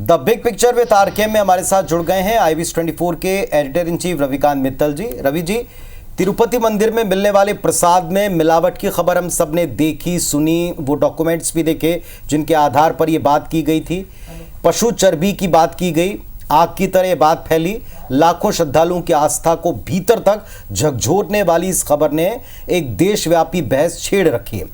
The big picture with RK में हमारे साथ जुड़ गए हैं IVS 24 के editor in chief Ravikant Mittal ji. Ravi ji, Tirupati मंदिर में मिलने वाले प्रसाद में मिलावट की खबर हम सब ने देखी सुनी, वो डॉक्यूमेंट्स भी देखे जिनके आधार पर ये बात की गई थी। पशु चर्बी की बात की गई, आग की तरह ये बात फैली, लाखों श्रद्धालुओं की आस्था को भीतर तक झकझोरने वाली इस खबर ने एक देशव्यापी बहस छेड़ रखी है।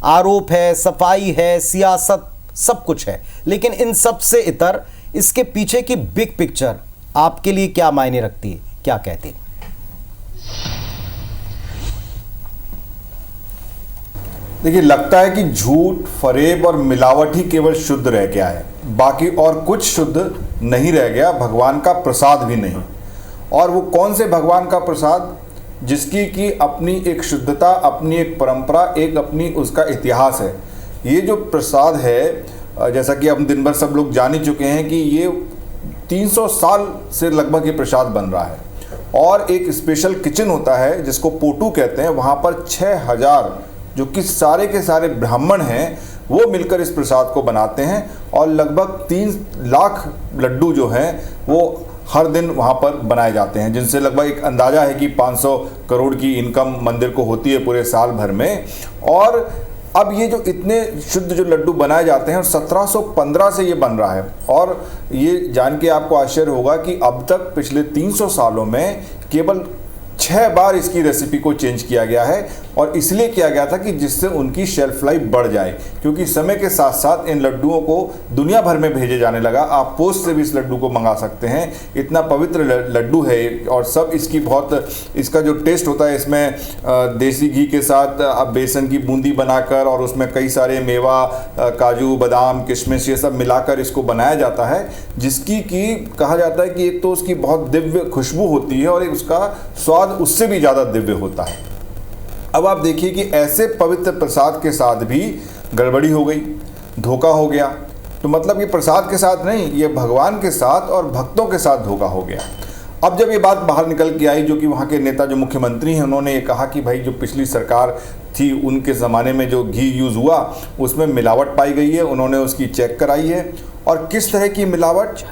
आरोप है, सफाई है, सियासत, सब कुछ है, लेकिन इन सब से इतर इसके पीछे की बिग पिक्चर आपके लिए क्या मायने रखती है, क्या कहती है? देखिए, लगता है कि झूठ, फरेब और मिलावट ही केवल शुद्ध रह गया है, बाकी और कुछ शुद्ध नहीं रह गया, भगवान का प्रसाद भी नहीं। और वो कौन से भगवान का प्रसाद? जिसकी कि अपनी एक शुद्धता, अपनी एक परंपरा, एक अपनी उसका इतिहास है। ये जो प्रसाद है, जैसा कि हम दिन भर सब लोग जान ही चुके हैं कि ये 300 साल से लगभग ये प्रसाद बन रहा है। और एक स्पेशल किचन होता है जिसको पोटू कहते हैं, वहाँ पर 6000 जो कि सारे के सारे ब्राह्मण हैं वो मिलकर इस प्रसाद को बनाते हैं। और लगभग 3 लाख लड्डू जो हैं वो हर दिन वहाँ पर बनाए जाते हैं, जिनसे लगभग एक अंदाज़ा है कि 500 करोड़ की इनकम मंदिर को होती है पूरे साल भर में। और अब ये जो इतने शुद्ध जो लड्डू बनाए जाते हैं, और 1715 से ये बन रहा है। और ये जान के आपको आश्चर्य होगा कि अब तक पिछले 300 सालों में केवल 6 बार इसकी रेसिपी को चेंज किया गया है। और इसलिए किया गया था कि जिससे उनकी शेल्फ लाइफ बढ़ जाए, क्योंकि समय के साथ साथ इन लड्डुओं को दुनिया भर में भेजे जाने लगा। आप पोस्ट से भी इस लड्डू को मंगा सकते हैं, इतना पवित्र लड्डू है। और सब इसकी बहुत, इसका जो टेस्ट होता है, इसमें देसी घी के साथ बेसन की बूंदी बनाकर और उसमें कई सारे मेवा, काजू, बादाम, किशमिश, ये सब मिलाकर इसको बनाया जाता है, जिसकी कि कहा जाता है कि एक तो उसकी बहुत दिव्य खुशबू होती है और एक उसका स्वाद उससे भी ज़्यादा दिव्य होता है। अब आप देखिए कि ऐसे पवित्र प्रसाद के साथ भी गड़बड़ी हो गई, धोखा हो गया। तो मतलब ये प्रसाद के साथ नहीं, ये भगवान के साथ और भक्तों के साथ धोखा हो गया। अब जब ये बात बाहर निकल के आई, जो कि वहाँ के नेता, जो मुख्यमंत्री हैं, उन्होंने ये कहा कि भाई जो पिछली सरकार थी उनके ज़माने में जो घी यूज़ हुआ उसमें मिलावट पाई गई है, उन्होंने उसकी चेक कराई है। और किस तरह की मिलावट?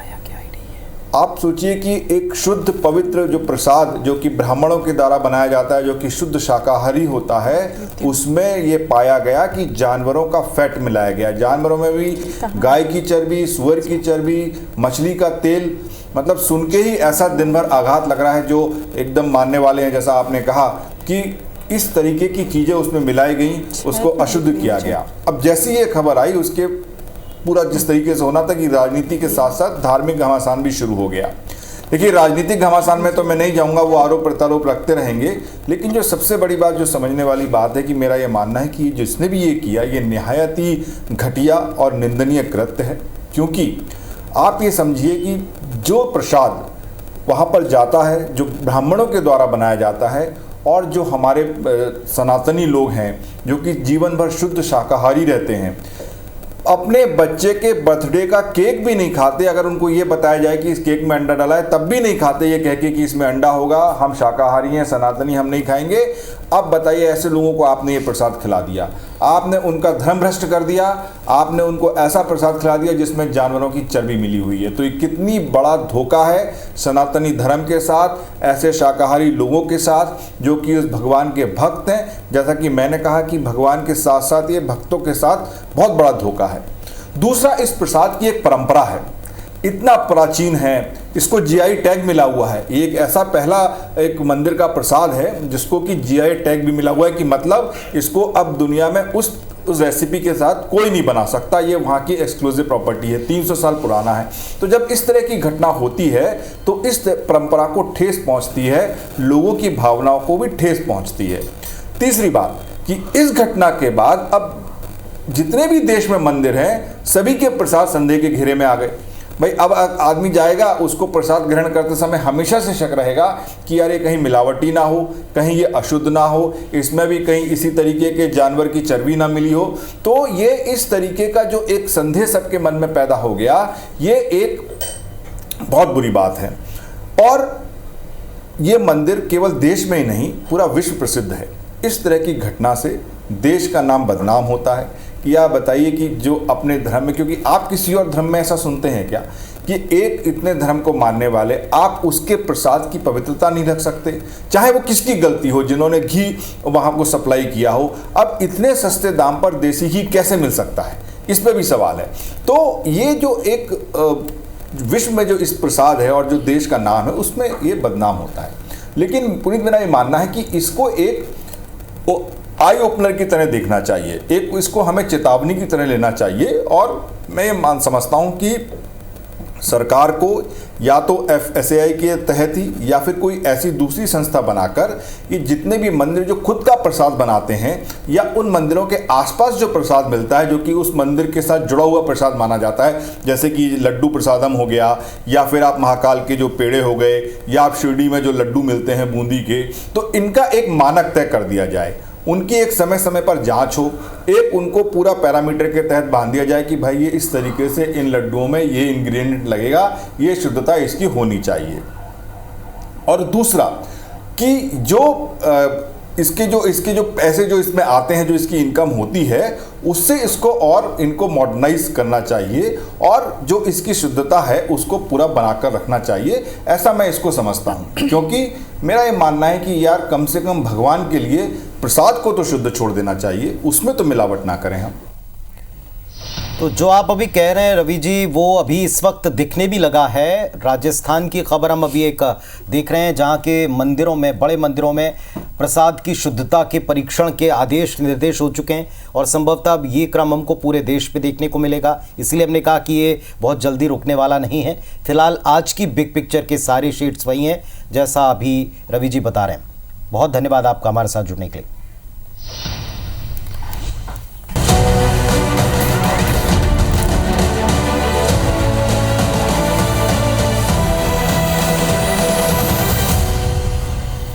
आप सोचिए कि एक शुद्ध पवित्र जो प्रसाद जो कि ब्राह्मणों के द्वारा बनाया जाता है, जो कि शुद्ध शाकाहारी होता है, उसमें ये पाया गया कि जानवरों का फैट मिलाया गया। जानवरों में भी गाय की चर्बी, सुअर की चर्बी, मछली का तेल। मतलब सुन के ही ऐसा दिन भर आघात लग रहा है, जो एकदम मानने वाले हैं, जैसा आपने कहा कि इस तरीके की चीज़ें उसमें मिलाई गई, उसको अशुद्ध किया गया। अब जैसी ये खबर आई, उसके पूरा जिस तरीके से होना था कि राजनीति के साथ साथ धार्मिक घमासान भी शुरू हो गया। देखिए, राजनीतिक घमासान में तो मैं नहीं जाऊंगा, वो आरोप प्रत्यारोप रखते रहेंगे, लेकिन जो सबसे बड़ी बात, जो समझने वाली बात है कि मेरा ये मानना है कि जिसने भी ये किया, ये निहायत ही घटिया और निंदनीय कृत्य है। क्योंकि आप ये समझिए कि जो प्रसाद वहाँ पर जाता है, जो ब्राह्मणों के द्वारा बनाया जाता है, और जो हमारे सनातनी लोग हैं जो कि जीवन भर शुद्ध शाकाहारी रहते हैं, अपने बच्चे के बर्थडे का केक भी नहीं खाते। अगर उनको ये बताया जाए कि इस केक में अंडा डाला है, तब भी नहीं खाते, ये कह के कि इसमें अंडा होगा, हम शाकाहारी हैं, सनातनी, हम नहीं खाएंगे। अब बताइए, ऐसे लोगों को आपने ये प्रसाद खिला दिया, आपने उनका धर्म भ्रष्ट कर दिया, आपने उनको ऐसा प्रसाद खिला दिया जिसमें जानवरों की चर्बी मिली हुई है। तो ये कितनी बड़ा धोखा है सनातनी धर्म के साथ, ऐसे शाकाहारी लोगों के साथ जो कि उस भगवान के भक्त हैं। जैसा कि मैंने कहा कि भगवान के साथ साथ ये भक्तों के साथ बहुत बड़ा धोखा है। दूसरा, इस प्रसाद की एक परंपरा है, इतना प्राचीन है, इसको GI टैग मिला हुआ है। ये एक ऐसा पहला एक मंदिर का प्रसाद है जिसको कि GI टैग भी मिला हुआ है, कि मतलब इसको अब दुनिया में उस रेसिपी के साथ कोई नहीं बना सकता, ये वहाँ की एक्सक्लूसिव प्रॉपर्टी है, 300 साल पुराना है। तो जब इस तरह की घटना होती है तो इस परंपरा को ठेस पहुँचती है, लोगों की भावनाओं को भी ठेस पहुँचती है। तीसरी बात कि इस घटना के बाद अब जितने भी देश में मंदिर हैं, सभी के प्रसाद संदेह के घेरे में आ गए। भाई अब आदमी जाएगा, उसको प्रसाद ग्रहण करते समय हमेशा से शक रहेगा कि यार ये कहीं मिलावटी ना हो, कहीं ये अशुद्ध ना हो, इसमें भी कहीं इसी तरीके के जानवर की चर्बी ना मिली हो। तो ये इस तरीके का जो एक संदेह सबके मन में पैदा हो गया, ये एक बहुत बुरी बात है। और ये मंदिर केवल देश में ही नहीं, पूरा विश्व प्रसिद्ध है। इस तरह की घटना से देश का नाम बदनाम होता है, कि आप बताइए कि जो अपने धर्म में, क्योंकि आप किसी और धर्म में ऐसा सुनते हैं क्या कि एक इतने धर्म को मानने वाले आप उसके प्रसाद की पवित्रता नहीं रख सकते, चाहे वो किसकी गलती हो, जिन्होंने घी वहाँ को सप्लाई किया हो। अब इतने सस्ते दाम पर देसी घी कैसे मिल सकता है, इस पर भी सवाल है। तो ये जो एक विश्व में जो इस प्रसाद है और जो देश का नाम है उसमें ये बदनाम होता है। लेकिन पुनीत, मेरा ये मानना है कि इसको एक आई ओपनर की तरह देखना चाहिए, एक इसको हमें चेतावनी की तरह लेना चाहिए। और मैं ये समझता हूँ कि सरकार को या तो FSAI के तहत ही या फिर कोई ऐसी दूसरी संस्था बनाकर ये जितने भी मंदिर जो खुद का प्रसाद बनाते हैं या उन मंदिरों के आसपास जो प्रसाद मिलता है जो कि उस मंदिर के साथ जुड़ा हुआ प्रसाद माना जाता है, जैसे कि लड्डू प्रसादम हो गया या फिर आप महाकाल के जो पेड़े हो गए या आप शिरडी में जो लड्डू मिलते हैं बूंदी के, तो इनका एक मानक तय कर दिया जाए, उनकी एक समय समय पर जांच हो, एक उनको पूरा पैरामीटर के तहत बांध दिया जाए कि भाई ये इस तरीके से इन लड्डुओं में ये इंग्रेडिएंट लगेगा, ये शुद्धता इसकी होनी चाहिए। और दूसरा कि इसके जो पैसे जो इसमें आते हैं, जो इसकी इनकम होती है, उससे इसको और इनको मॉडर्नाइज करना चाहिए और जो इसकी शुद्धता है उसको पूरा बनाकर रखना चाहिए, ऐसा मैं इसको समझता हूँ। क्योंकि मेरा ये मानना है कि यार कम से कम भगवान के लिए प्रसाद को तो शुद्ध छोड़ देना चाहिए, उसमें तो मिलावट ना करें हम। तो जो आप अभी कह रहे हैं रवि जी, वो अभी इस वक्त दिखने भी लगा है। राजस्थान की खबर हम अभी एक देख रहे हैं जहां के मंदिरों में, बड़े मंदिरों में प्रसाद की शुद्धता के परीक्षण के आदेश निर्देश हो चुके हैं और संभवतः अब ये क्रम हमको पूरे देश पे देखने को मिलेगा। इसलिए हमने कहा कि ये बहुत जल्दी रुकने वाला नहीं है। फिलहाल आज की बिग पिक्चर के सारे शीट्स वही हैं जैसा अभी रवि जी बता रहे हैं। बहुत धन्यवाद आपका हमारे साथ जुड़ने के लिए।